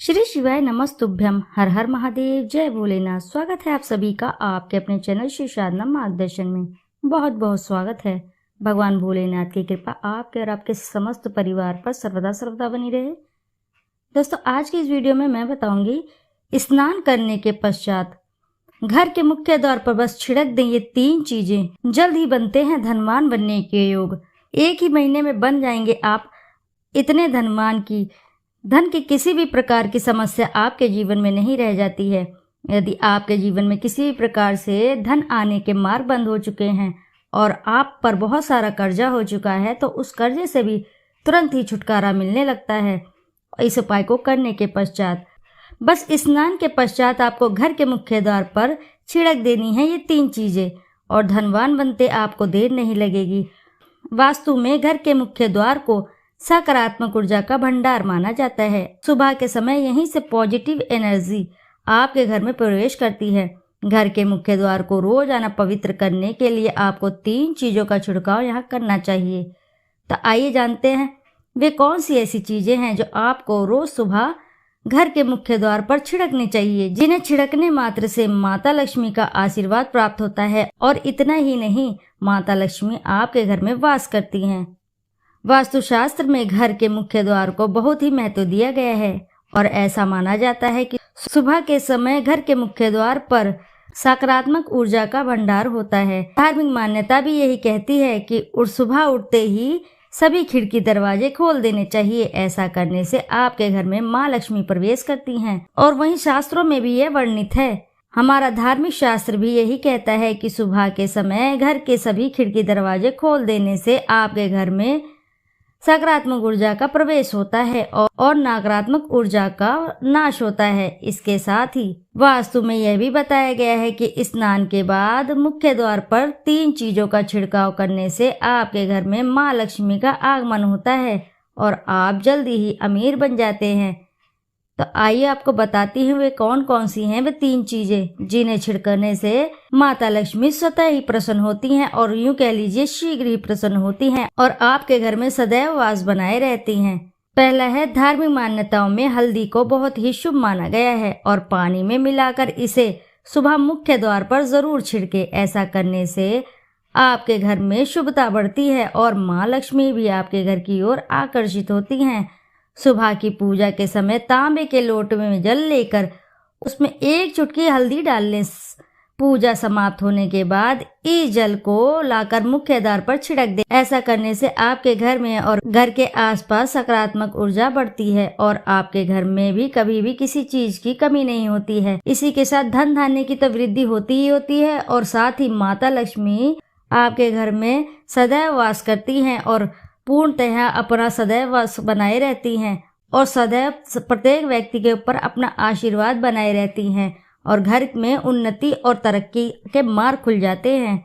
श्री शिवाय नमस्तुभ्यम। हर हर महादेव, जय भोलेनाथ। स्वागत है आप सभी का आपके अपने चैनल श्री साधना मार्गदर्शन में। बहुत बहुत स्वागत है। भगवान भोलेनाथ की कृपा आपके और आपके समस्त परिवार पर सर्वदा सर्वदा बनी रहे। दोस्तों, आज की इस वीडियो में मैं बताऊंगी, स्नान करने के पश्चात घर के मुख्य द्वार पर बस छिड़क दें ये 3 चीजें, जल्द ही बनते हैं धनवान बनने के योग। एक ही महीने में बन जाएंगे आप इतने धनवान की धन की किसी भी प्रकार की समस्या आपके जीवन में नहीं रह जाती है। यदि आपके जीवन में किसी भी प्रकार से धन आने के मार्ग बंद हो चुके हैं और आप पर बहुत सारा कर्जा हो चुका है, तो उस कर्जे से भी तुरंत ही छुटकारा मिलने लगता है। इस उपाय को करने के पश्चात बस स्नान के पश्चात आपको घर के मुख्य द्वार पर छिड़क देनी है ये 3 चीजें और धनवान बनते आपको देर नहीं लगेगी। वास्तु में घर के मुख्य द्वार को सकारात्मक ऊर्जा का भंडार माना जाता है। सुबह के समय यहीं से पॉजिटिव एनर्जी आपके घर में प्रवेश करती है। घर के मुख्य द्वार को रोजाना पवित्र करने के लिए आपको 3 चीजों का छिड़काव यहाँ करना चाहिए। तो आइए जानते हैं वे कौन सी ऐसी चीजें हैं जो आपको रोज सुबह घर के मुख्य द्वार पर छिड़कनी चाहिए, जिन्हें छिड़कने मात्र से माता लक्ष्मी का आशीर्वाद प्राप्त होता है। और इतना ही नहीं, माता लक्ष्मी आपके घर में वास करती हैं। वास्तुशास्त्र में घर के मुख्य द्वार को बहुत ही महत्व दिया गया है और ऐसा माना जाता है कि सुबह के समय घर के मुख्य द्वार पर सकारात्मक ऊर्जा का भंडार होता है। धार्मिक मान्यता भी यही कहती है कि सुबह उठते ही सभी खिड़की दरवाजे खोल देने चाहिए। ऐसा करने से आपके घर में माँ लक्ष्मी प्रवेश करती हैं और वहीं शास्त्रों में भी यह वर्णित है। हमारा धार्मिक शास्त्र भी यही कहता है कि सुबह के समय घर के सभी खिड़की दरवाजे खोल देने से आपके घर में सकारात्मक ऊर्जा का प्रवेश होता है और नकारात्मक ऊर्जा का नाश होता है। इसके साथ ही वास्तु में यह भी बताया गया है कि स्नान के बाद मुख्य द्वार पर 3 चीजों का छिड़काव करने से आपके घर में माँ लक्ष्मी का आगमन होता है और आप जल्दी ही अमीर बन जाते हैं। तो आइए आपको बताती हूँ वे कौन कौन सी हैं वे 3 चीजें, जिन्हें छिड़कने से माता लक्ष्मी स्वतः ही प्रसन्न होती हैं और यूं कह लीजिए शीघ्र ही प्रसन्न होती हैं और आपके घर में सदैव वास बनाए रहती हैं। पहला है, धार्मिक मान्यताओं में हल्दी को बहुत ही शुभ माना गया है और पानी में मिलाकर इसे सुबह मुख्य द्वार पर जरूर छिड़के। ऐसा करने से आपके घर में शुभता बढ़ती है और माँ लक्ष्मी भी आपके घर की ओर आकर्षित होती हैं। सुबह की पूजा के समय तांबे के लोटे में जल लेकर उसमें 1 चुटकी हल्दी डालने, पूजा समाप्त होने के बाद इस जल को लाकर मुख्य द्वार पर छिड़क दे। ऐसा करने से आपके घर में और घर के आसपास सकारात्मक ऊर्जा बढ़ती है और आपके घर में भी कभी भी किसी चीज की कमी नहीं होती है। इसी के साथ धन धान्य की तो वृद्धि होती ही होती है और साथ ही माता लक्ष्मी आपके घर में सदैव वास करती हैं और पूर्णतः अपना सदैव वास बनाए रहती हैं और सदैव प्रत्येक व्यक्ति के ऊपर अपना आशीर्वाद बनाए रहती हैं और घर में उन्नति और तरक्की के मार्ग खुल जाते हैं।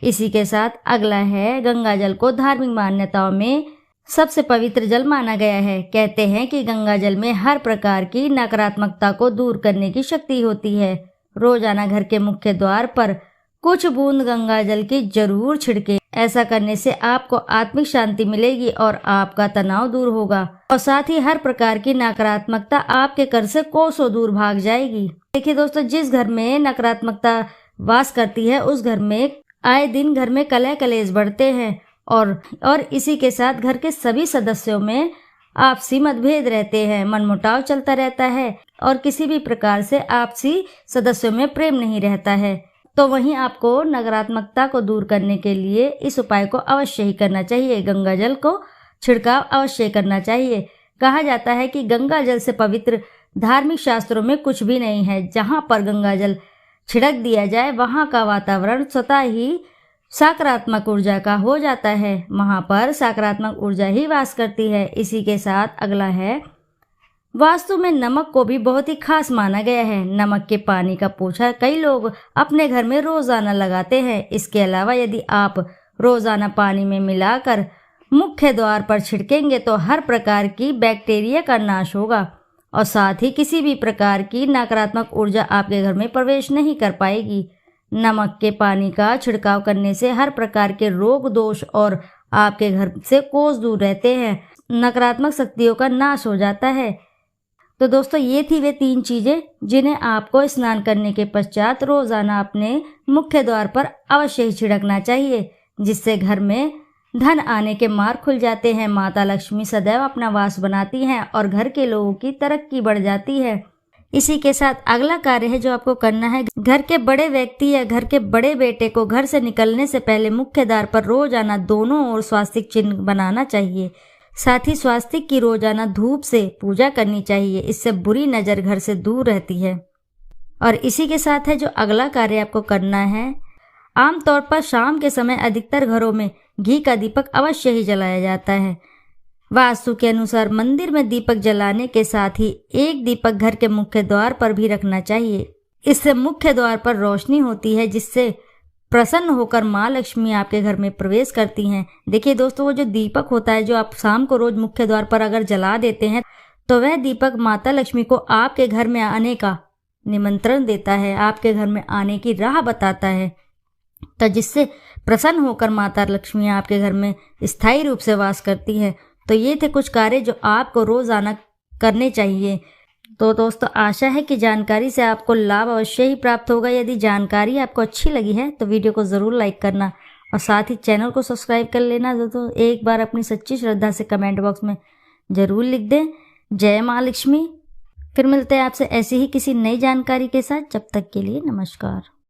इसी के साथ अगला है, गंगा जल को धार्मिक मान्यताओं में सबसे पवित्र जल माना गया है। कहते हैं कि गंगा जल में हर प्रकार की नकारात्मकता को दूर करने की शक्ति होती है। रोजाना घर के मुख्य द्वार पर कुछ बूंद गंगा जल की जरूर छिड़के। ऐसा करने से आपको आत्मिक शांति मिलेगी और आपका तनाव दूर होगा और साथ ही हर प्रकार की नकारात्मकता आपके घर से कोसों दूर भाग जाएगी। देखिए दोस्तों, जिस घर में नकारात्मकता वास करती है उस घर में आए दिन घर में कलह कलेश बढ़ते हैं और इसी के साथ घर के सभी सदस्यों में आपसी मतभेद रहते हैं, मनमुटाव चलता रहता है और किसी भी प्रकार से आपसी सदस्यों में प्रेम नहीं रहता है। तो वहीं आपको नकारात्मकता को दूर करने के लिए इस उपाय को अवश्य ही करना चाहिए। गंगा जल को छिड़काव अवश्य करना चाहिए। कहा जाता है कि गंगा जल से पवित्र धार्मिक शास्त्रों में कुछ भी नहीं है। जहां पर गंगा जल छिड़क दिया जाए वहां का वातावरण स्वतः ही सकारात्मक ऊर्जा का हो जाता है। वहां पर सकारात्मक ऊर्जा ही वास करती है। इसी के साथ अगला है, वास्तु में नमक को भी बहुत ही खास माना गया है। नमक के पानी का पोछा कई लोग अपने घर में रोजाना लगाते हैं। इसके अलावा यदि आप रोजाना पानी में मिलाकर मुख्य द्वार पर छिड़केंगे तो हर प्रकार की बैक्टीरिया का नाश होगा और साथ ही किसी भी प्रकार की नकारात्मक ऊर्जा आपके घर में प्रवेश नहीं कर पाएगी। नमक के पानी का छिड़काव करने से हर प्रकार के रोग दोष और आपके घर से कोस दूर रहते हैं। नकारात्मक शक्तियों का नाश हो जाता है। तो दोस्तों ये थी वे 3 चीज़ें जिन्हें आपको स्नान करने के पश्चात रोजाना अपने मुख्य द्वार पर अवश्य ही छिड़कना चाहिए, जिससे घर में धन आने के मार्ग खुल जाते हैं, माता लक्ष्मी सदैव अपना वास बनाती हैं और घर के लोगों की तरक्की बढ़ जाती है। इसी के साथ अगला कार्य है जो आपको करना है, घर के बड़े व्यक्ति या घर के बड़े बेटे को घर से निकलने से पहले मुख्य द्वार पर रोजाना दोनों ओर स्वास्तिक चिन्ह बनाना चाहिए। साथ ही स्वास्तिक की रोजाना धूप से पूजा करनी चाहिए, इससे बुरी नज़र घर से दूर रहती है। और इसी के साथ है जो अगला कार्य आपको करना है, आमतौर पर शाम के समय अधिकतर घरों में घी का दीपक अवश्य ही जलाया जाता है। वास्तु के अनुसार मंदिर में दीपक जलाने के साथ ही एक दीपक घर के मुख्य द्वार पर भी रखना चाहिए। इससे मुख्य द्वार पर रोशनी होती है, जिससे प्रसन्न होकर माँ लक्ष्मी आपके घर में प्रवेश करती हैं। देखिए दोस्तों, वो जो दीपक होता है जो आप शाम को रोज मुख्य द्वार पर अगर जला देते हैं तो वह दीपक माता लक्ष्मी को आपके घर में आने का निमंत्रण देता है, आपके घर में आने की राह बताता है, तो जिससे प्रसन्न होकर माता लक्ष्मी आपके घर में स्थायी रूप से वास करती है। तो ये थे कुछ कार्य जो आपको रोजाना करने चाहिए। तो दोस्तों, आशा है कि जानकारी से आपको लाभ अवश्य ही प्राप्त होगा। यदि जानकारी आपको अच्छी लगी है तो वीडियो को ज़रूर लाइक करना और साथ ही चैनल को सब्सक्राइब कर लेना। दोस्तों, एक बार अपनी सच्ची श्रद्धा से कमेंट बॉक्स में ज़रूर लिख दें, जय माँ लक्ष्मी। फिर मिलते हैं आपसे ऐसी ही किसी नई जानकारी के साथ। जब तक के लिए नमस्कार।